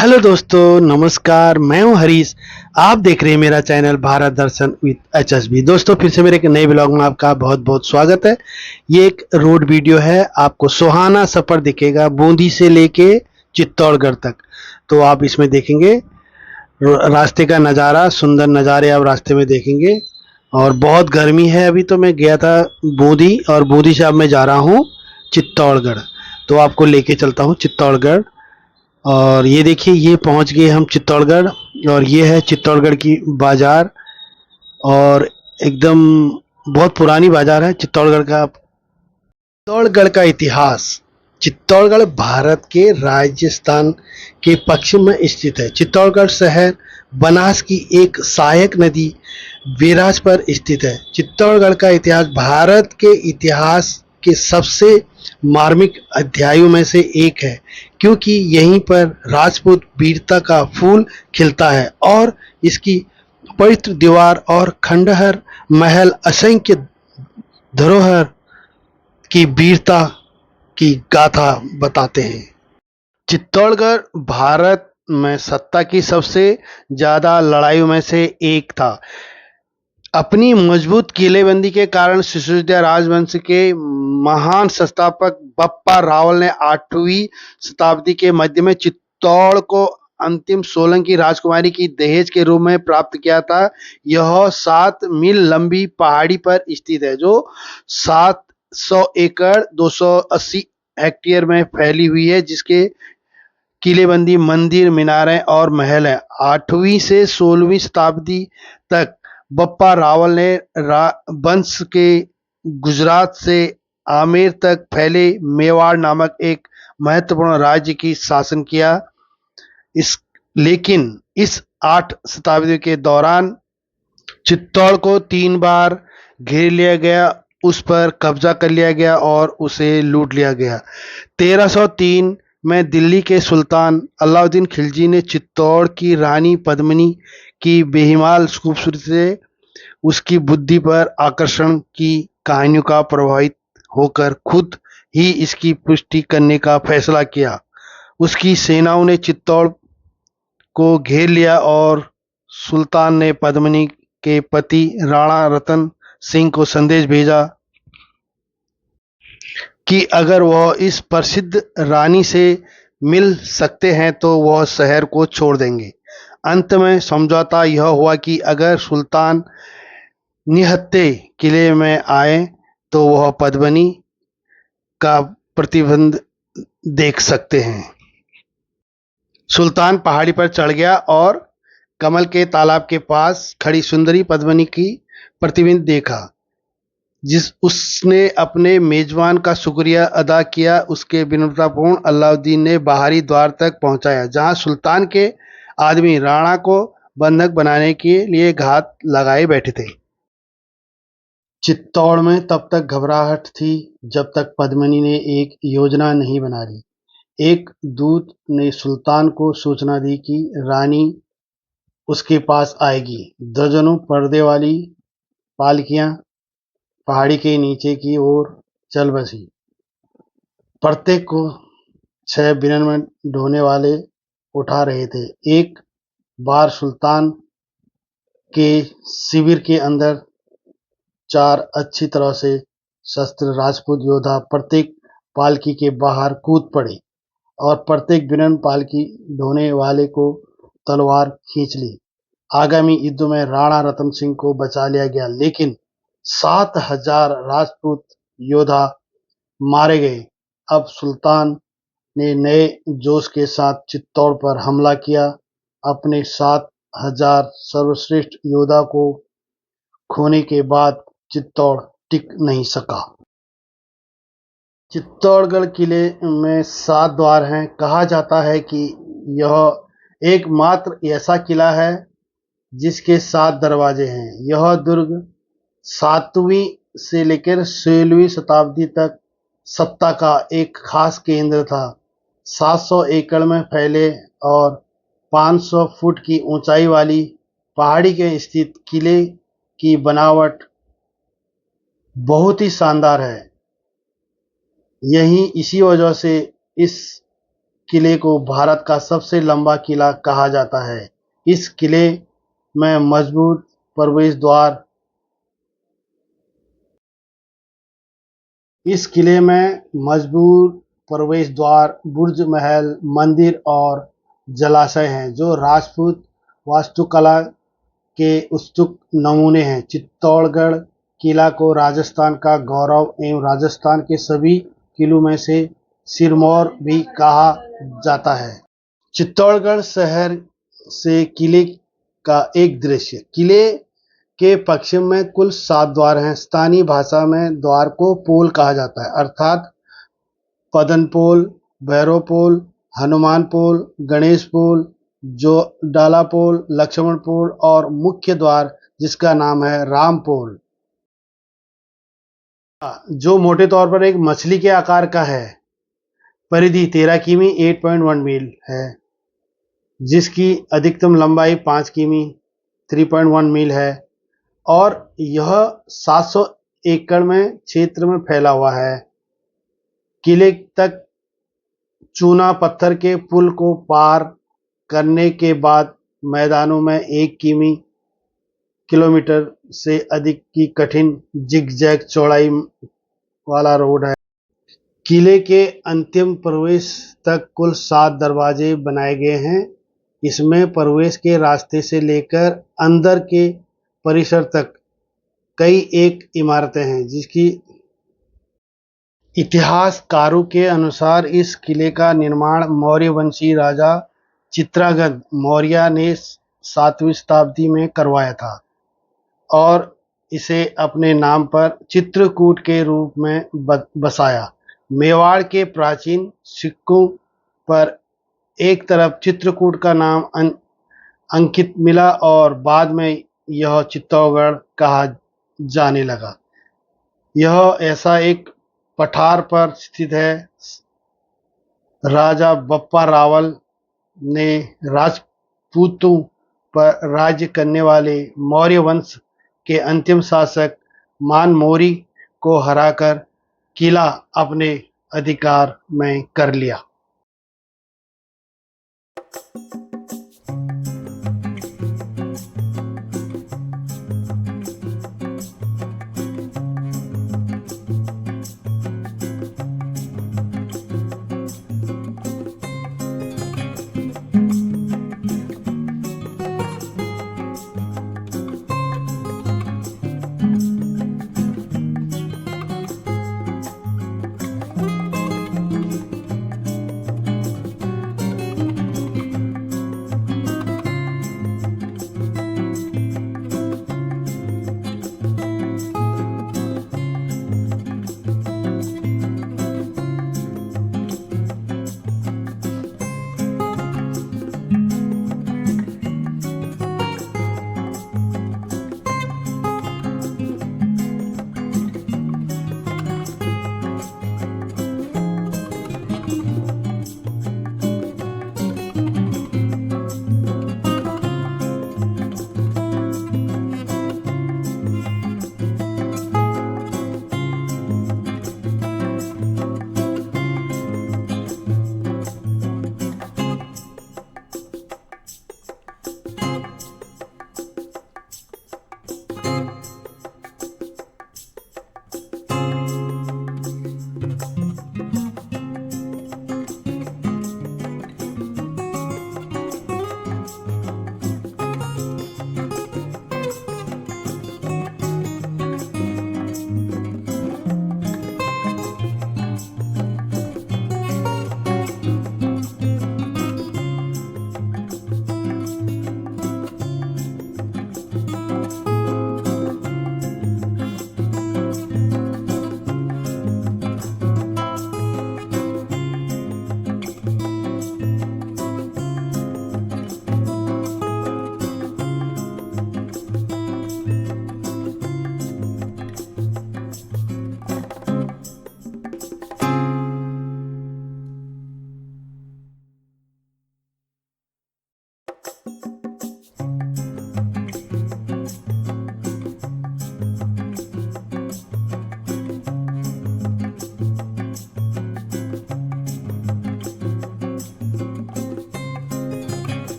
Hello दोस्तों, नमस्कार। मैं हूं हरीश। आप देख रहे हैं मेरा channel Bharat Darshan with HSB. दोस्तों, फिर से मेरे एक नए ब्लॉग में आपका बहुत बहुत स्वागत है। ये एक रोड वीडियो है। आपको सुहाना सफ़र दिखेगा बूंदी से लेके चित्तौड़गढ़ तक। तो आप इसमें देखेंगे रास्ते का नज़ारा, सुंदर नज़ारे आप रास्ते में देखेंगे। और बहुत गर्मी है। अभी तो मैं गया था बूंदी, और बूंदी से अब मैं जा रहा हूँ चित्तौड़गढ़। तो आपको लेके चलता हूँ चित्तौड़गढ़। और ये देखिए, ये पहुंच गए हम चित्तौड़गढ़। और ये है चित्तौड़गढ़ की बाजार। और एकदम बहुत पुरानी बाजार है चित्तौड़गढ़ का। चित्तौड़गढ़ का इतिहास। चित्तौड़गढ़ भारत के राजस्थान के पश्चिम में स्थित है। चित्तौड़गढ़ शहर बनास की एक सहायक नदी बैराज पर स्थित है। चित्तौड़गढ़ का इतिहास भारत के इतिहास के सबसे मार्मिक अध्यायों में से एक है, क्योंकि यहीं पर राजपूत वीरता का फूल खिलता है और इसकी पवित्र दीवार और खंडहर महल असंख्य धरोहर की वीरता की गाथा बताते हैं। चित्तौड़गढ़ भारत में सत्ता की सबसे ज्यादा लड़ाइयों में से एक था। अपनी मजबूत किलेबंदी के कारण सिसोदिया राजवंश के महान संस्थापक बप्पा रावल ने 8वीं शताब्दी के मध्य में चित्तौड़ को अंतिम सोलंकी राजकुमारी की दहेज के रूप में प्राप्त किया था। यह 7 मील लंबी पहाड़ी पर स्थित है, जो 700 एकड़ 280 हेक्टेयर में फैली हुई है, जिसके किलेबंदी मंदिर, मीनारें और महल हैं। 8वीं से 16वीं शताब्दी तक बप्पा रावल ने वंश के गुजरात से आमेर तक फैले मेवाड़ नामक एक महत्वपूर्ण राज्य की शासन किया। लेकिन इस 8 शताब्दी के दौरान चित्तौड़ को 3 बार घेर लिया गया, उस पर कब्जा कर लिया गया और उसे लूट लिया गया। 1303 में दिल्ली के सुल्तान अलाउद्दीन खिलजी ने चित्तौड़ की रानी पद्मिनी की बेमिसाल खूबसूरती से उसकी बुद्धि पर आकर्षण की कहानियों का प्रभावित होकर खुद ही इसकी पुष्टि करने का फैसला किया। उसकी सेनाओं ने चित्तौड़ को घेर लिया और सुल्तान ने पद्मिनी के पति राणा रतन सिंह को संदेश भेजा कि अगर वह इस प्रसिद्ध रानी से मिल सकते हैं तो वह शहर को छोड़ देंगे। अंत में समझौता यह हुआ कि अगर सुल्तान निहत्थे किले में आए तो वह पद्मिनी का प्रतिबंध देख सकते हैं। सुल्तान पहाड़ी पर चढ़ गया और कमल के तालाब के पास खड़ी सुंदरी पद्मिनी की प्रतिबिंब देखा। उसने अपने मेजबान का शुक्रिया अदा किया। उसके विनम्रतापूर्ण अलाउद्दीन ने बाहरी द्वार तक पहुंचाया, जहां सुल्तान के आदमी राणा को बंधक बनाने के लिए घात लगाए बैठे थे। चित्तौड़ में तब तक घबराहट थी जब तक पद्मिनी ने एक योजना नहीं बना ली। एक दूत ने सुल्तान को सूचना दी कि रानी उसके पास आएगी। दर्जनों पर्दे वाली पालकियां पहाड़ी के नीचे की ओर चल बसी। प्रत्येक को 6 बिरन में ढोने वाले उठा रहे थे। एक बार सुल्तान के शिविर के अंदर 4 अच्छी तरह से शस्त्र राजपूत योद्धा प्रत्येक पालकी के बाहर कूद पड़े और प्रत्येक बिरन पालकी ढोने वाले को तलवार खींच ली। आगामी युद्ध में राणा रतन सिंह को बचा लिया गया, लेकिन 7,000 राजपूत योद्धा मारे गए। अब सुल्तान ने नए जोश के साथ चित्तौड़ पर हमला किया। अपने 7,000 सर्वश्रेष्ठ योद्धा को खोने के बाद चित्तौड़ टिक नहीं सका। चित्तौड़गढ़ किले में 7 द्वार हैं। कहा जाता है कि यह एकमात्र ऐसा किला है जिसके 7 दरवाजे हैं। यह दुर्ग 7वीं से लेकर 16वीं शताब्दी तक सत्ता का एक खास केंद्र था। 700 एकड़ में फैले और 500 फुट की ऊंचाई वाली पहाड़ी के स्थित किले की बनावट बहुत ही शानदार है। यही इसी वजह से इस किले को भारत का सबसे लंबा किला कहा जाता है। इस किले में मजबूत प्रवेश द्वार इस किले में मजबूत प्रवेश द्वार, बुर्ज महल, मंदिर और जलाशय हैं जो राजपूत वास्तुकला के उत्कृष्ट नमूने हैं। चित्तौड़गढ़ किला को राजस्थान का गौरव एवं राजस्थान के सभी किलों में से सिरमौर भी कहा जाता है। चित्तौड़गढ़ शहर से किले का एक दृश्य। किले के पश्चिम में कुल 7 द्वार हैं। स्थानीय भाषा में द्वार को पोल कहा जाता है, अर्थात पदन पोल, भैरव पोल, हनुमान पोल, गणेश पोल, जो डाला पोल, लक्ष्मण पोल और मुख्य द्वार जिसका नाम है राम पोल, जो मोटे तौर पर एक मछली के आकार का है। परिधि 13 किमी 8.1 मील है, जिसकी अधिकतम लंबाई 5 किमी 3.1 मील है और यह 700 एकड़ में क्षेत्र में फैला हुआ है। किले तक चूना पत्थर के पुल को पार करने के बाद मैदानों में 1 किलोमीटर से अधिक की कठिन जिगजैग चौड़ाई वाला रोड है। किले के अंतिम प्रवेश तक कुल 7 दरवाजे बनाए गए हैं। इसमें प्रवेश के रास्ते से लेकर अंदर के परिसर तक कई एक इमारतें हैं, जिसकी इतिहासकारों के अनुसार इस किले का निर्माण मौर्य वंशी राजा चित्रांगद मौर्य ने 7वीं शताब्दी में करवाया था और इसे अपने नाम पर चित्रकूट के रूप में बसाया। मेवाड़ के प्राचीन सिक्कों पर एक तरफ चित्रकूट का नाम अंकित मिला और बाद में यह चित्तौड़गढ़ कहा जाने लगा। यह ऐसा एक पठार पर स्थित है। राजा बप्पा रावल ने राजपूतों पर राज्य करने वाले मौर्य वंश के अंतिम शासक मानमोरी को हराकर किला अपने अधिकार में कर लिया।